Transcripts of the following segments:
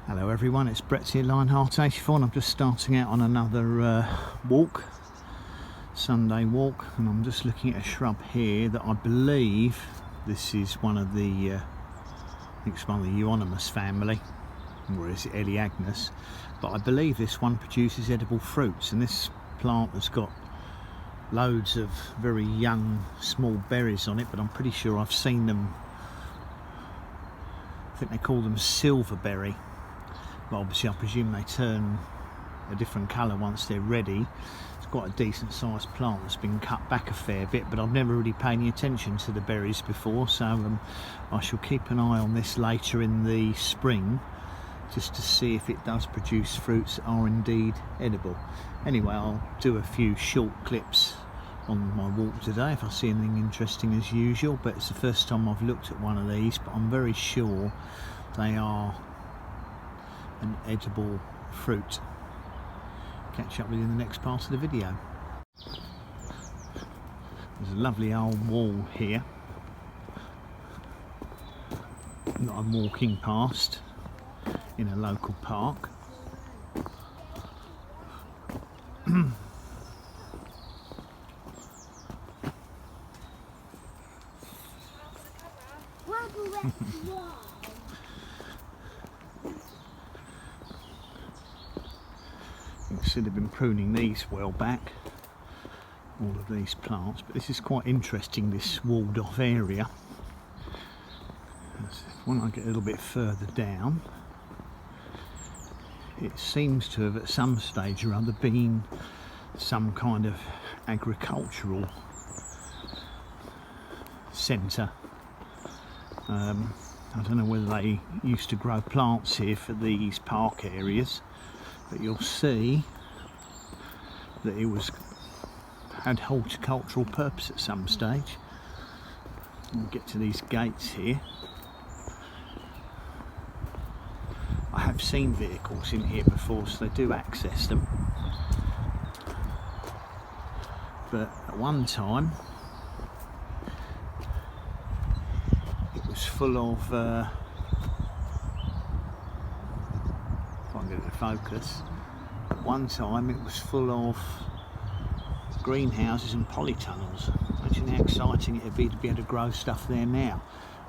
Hello everyone, it's Brett here, Lionheart 84, and I'm just starting out on another walk, Sunday walk, and I'm just looking at a shrub here that I believe this is one of the, I think it's one of the euonymus family, or is it Eleagnus, but I believe this one produces edible fruits, and this plant has got loads of very young small berries on it, but I'm pretty sure I've seen them, I think they call them silverberry. But obviously I presume they turn a different colour once they're ready. It's quite a decent sized plant that's been cut back a fair bit, but I've never really paid any attention to the berries before, so I shall keep an eye on this later in the spring just to see if it does produce fruits that are indeed edible. Anyway, I'll do a few short clips on my walk today if I see anything interesting as usual, but it's the first time I've looked at one of these, but I'm very sure they are an edible fruit. Catch up with you in the next part of the video. There's a lovely old wall here that I'm walking past in a local park. You can see they've been pruning these well back, all of these plants, but this is quite interesting, this walled off area. When I get a little bit further down, it seems to have at some stage or other been some kind of agricultural centre. I don't know whether they used to grow plants here for these park areas, but you'll see that it had horticultural purpose at some stage. We'll get to these gates here. I have seen vehicles in here before, so they do access them, but at one time it was full of get it to focus. At one time it was full of greenhouses and polytunnels. Imagine how exciting it would be to able to grow stuff there now.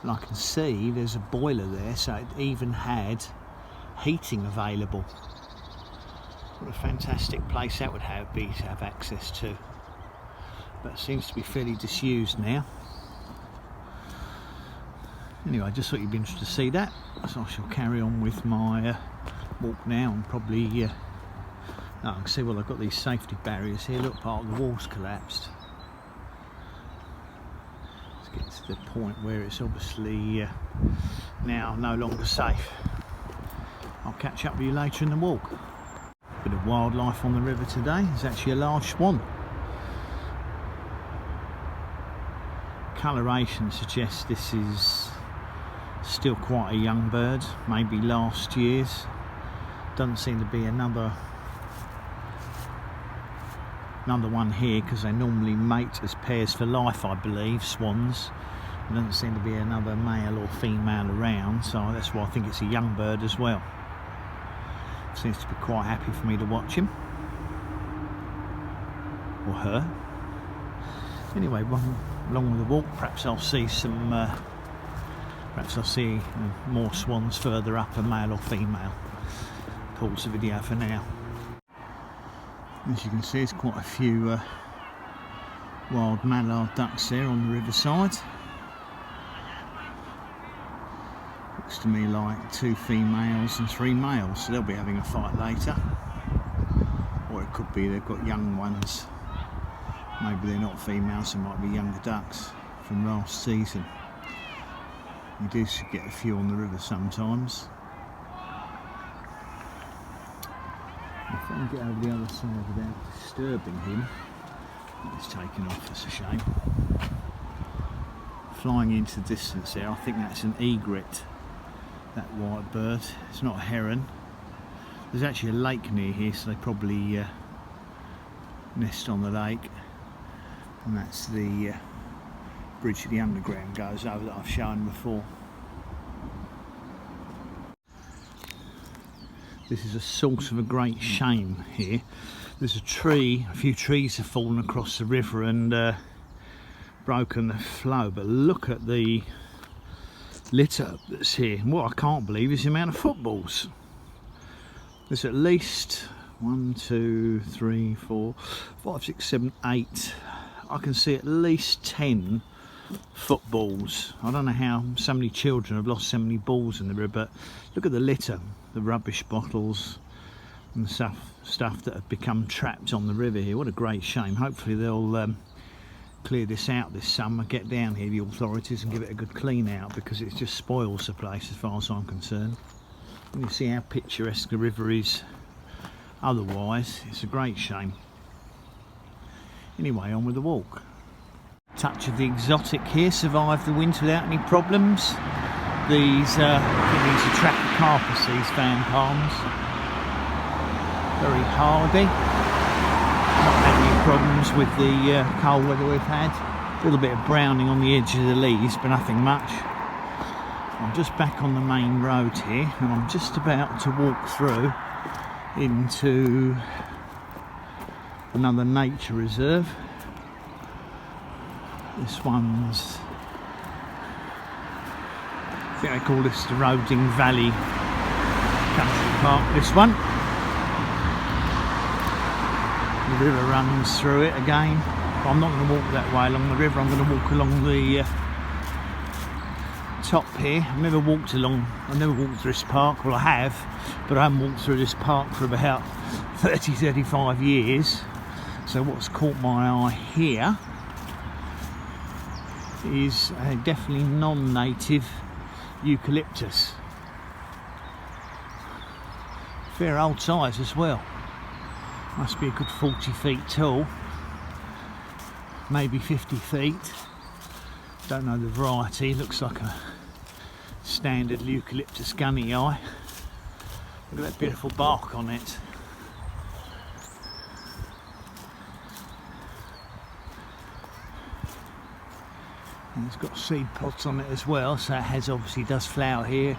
And I can see there's a boiler there, so it even had heating available. What a fantastic place that would be to have access to. But it seems to be fairly disused now. Anyway, I just thought you'd be interested to see that, so I shall carry on with my walk now, and probably I can see, well, I've got these safety barriers here. Look, part of the wall's collapsed. Let's get to the point where it's obviously now no longer safe. I'll catch up with you later in the walk. Bit of wildlife on the river today. There's actually a large swan. Coloration suggests this is still quite a young bird, maybe last year's. Doesn't seem to be another one here, because they normally mate as pairs for life, I believe, swans. There doesn't seem to be another male or female around, so that's why I think it's a young bird as well. Seems to be quite happy for me to watch him, or her. Anyway, along with the walk, perhaps I'll see some more swans further up, a male or female. Pause the video for now. As you can see, there's quite a few wild mallard ducks there on the riverside. Looks to me like 2 females and 3 males, so they'll be having a fight later. Or it could be they've got young ones. Maybe they're not females, they might be younger ducks from last season. You do get a few on the river sometimes. If I can get over the other side without disturbing him. He's taken off, that's a shame. Flying into the distance there, I think that's an egret, that white bird. It's not a heron. There's actually a lake near here, so they probably nest on the lake. And that's the bridge to the underground goes over that I've shown before. This is a source of a great shame here. There's a few trees have fallen across the river and broken the flow, but look at the litter that's here. And what I can't believe is the amount of footballs. There's at least 1, 2, 3, 4, 5, 6, 7, 8. I can see at least 10 footballs. I don't know how so many children have lost so many balls in the river, but look at the litter, the rubbish bottles and stuff that have become trapped on the river here. What a great shame. Hopefully they'll clear this out this summer, get down here, the authorities, and give it a good clean out, because it just spoils the place as far as I'm concerned. And you see how picturesque the river is otherwise. It's a great shame. Anyway, on with the walk. Touch of the exotic here, survived the winter without any problems. These are Trachocharpus, these fan palms. Very hardy. Not had any problems with the cold weather we've had. A little bit of browning on the edge of the leaves, but nothing much. I'm just back on the main road here, and I'm just about to walk through into another nature reserve. This one's, I think they call this the Roding Valley Country Park, this one. The river runs through it again, but I'm not going to walk that way along the river. I'm going to walk along the top here. I've never walked through this park. Well, I have, but I haven't walked through this park for about 35 years. So what's caught my eye here is a definitely non-native eucalyptus. Fair old size as well. Must be a good 40 feet tall, maybe 50 feet. Don't know the variety. Looks like a standard eucalyptus gunny eye. Look at that beautiful bark on it. And it's got seed pods on it as well, so it obviously does flower here,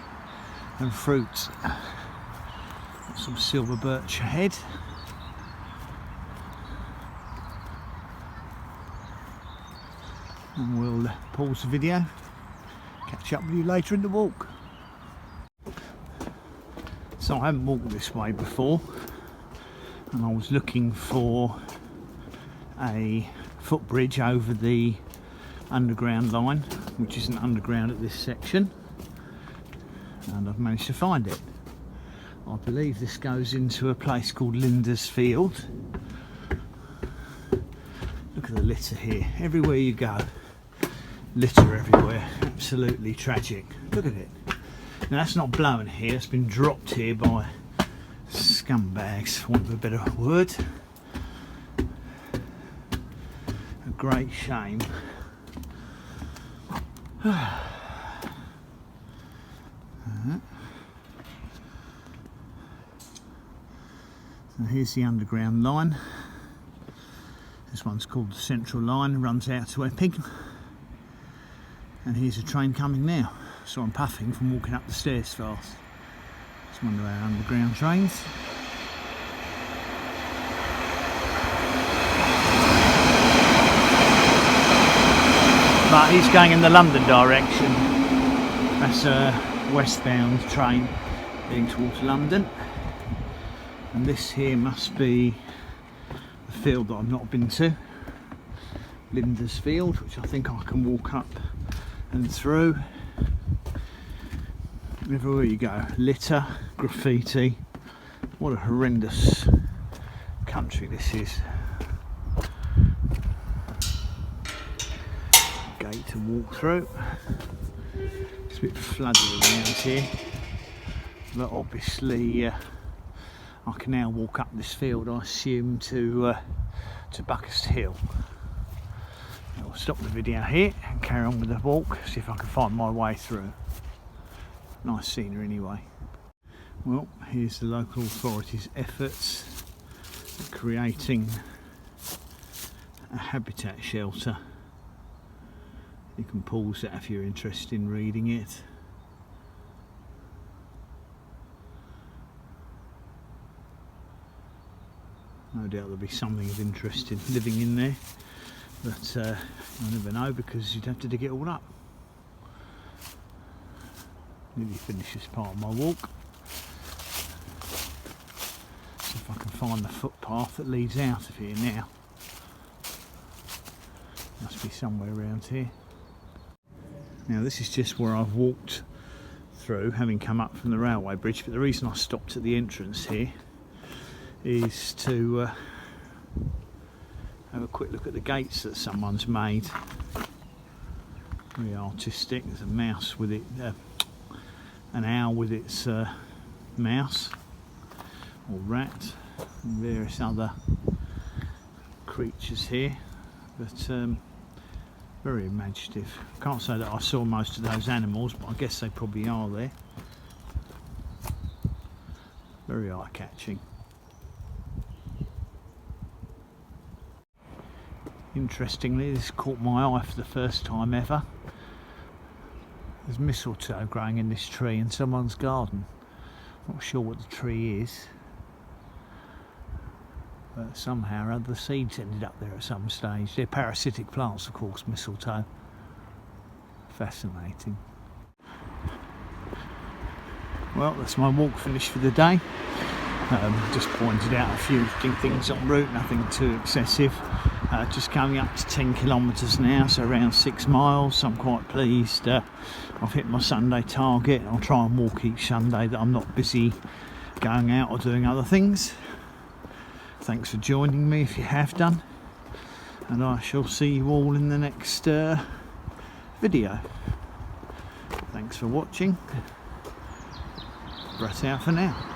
and fruits. Got some silver birch ahead. And we'll pause the video, catch up with you later in the walk. So I haven't walked this way before, and I was looking for a footbridge over the underground line, which isn't underground at this section, and I've managed to find it. I believe this goes into a place called Linda's Field. Look at the litter here, everywhere you go. Litter everywhere, absolutely tragic. Look at it. Now that's not blown here, it's been dropped here by scumbags, for want of a better word. A great shame. So here's the underground line. This one's called the Central Line, runs out to Epping. And here's a train coming now, so I'm puffing from walking up the stairs fast. It's one of our underground trains. But he's going in the London direction. That's a westbound train heading towards London. And this here must be the field that I've not been to. Linda's Field, which I think I can walk up and through. Everywhere you go, litter, graffiti. What a horrendous country this is. Gate to walk through. It's a bit flooded around here, but obviously I can now walk up this field, I assume, to Buckhurst Hill. I'll stop the video here and carry on with the walk, see if I can find my way through. Nice scenery anyway. Well, here's the local authorities' efforts at creating a habitat shelter. You can pause that if you're interested in reading it. No doubt there'll be something of interest in living in there, but I never know, because you'd have to dig it all up. Nearly finished this part of my walk. See if I can find the footpath that leads out of here now. Must be somewhere around here. Now this is just where I've walked through, having come up from the railway bridge, but the reason I stopped at the entrance here is to have a quick look at the gates that someone's made. Very artistic. There's a mouse with it, an owl with its mouse or rat, and various other creatures here, but very imaginative. Can't say that I saw most of those animals, but I guess they probably are there. Very eye-catching. Interestingly, this caught my eye for the first time ever. There's mistletoe growing in this tree in someone's garden. Not sure what the tree is, but somehow or other the seeds ended up there at some stage. They're parasitic plants, of course, mistletoe. Fascinating. Well, that's my walk finished for the day. Just pointed out a few things en route, nothing too excessive. Just coming up to 10 kilometres now, so around 6 miles. So I'm quite pleased. I've hit my Sunday target. I'll try and walk each Sunday that I'm not busy going out or doing other things. Thanks for joining me if you have done, and I shall see you all in the next video. Thanks for watching. Right out for now.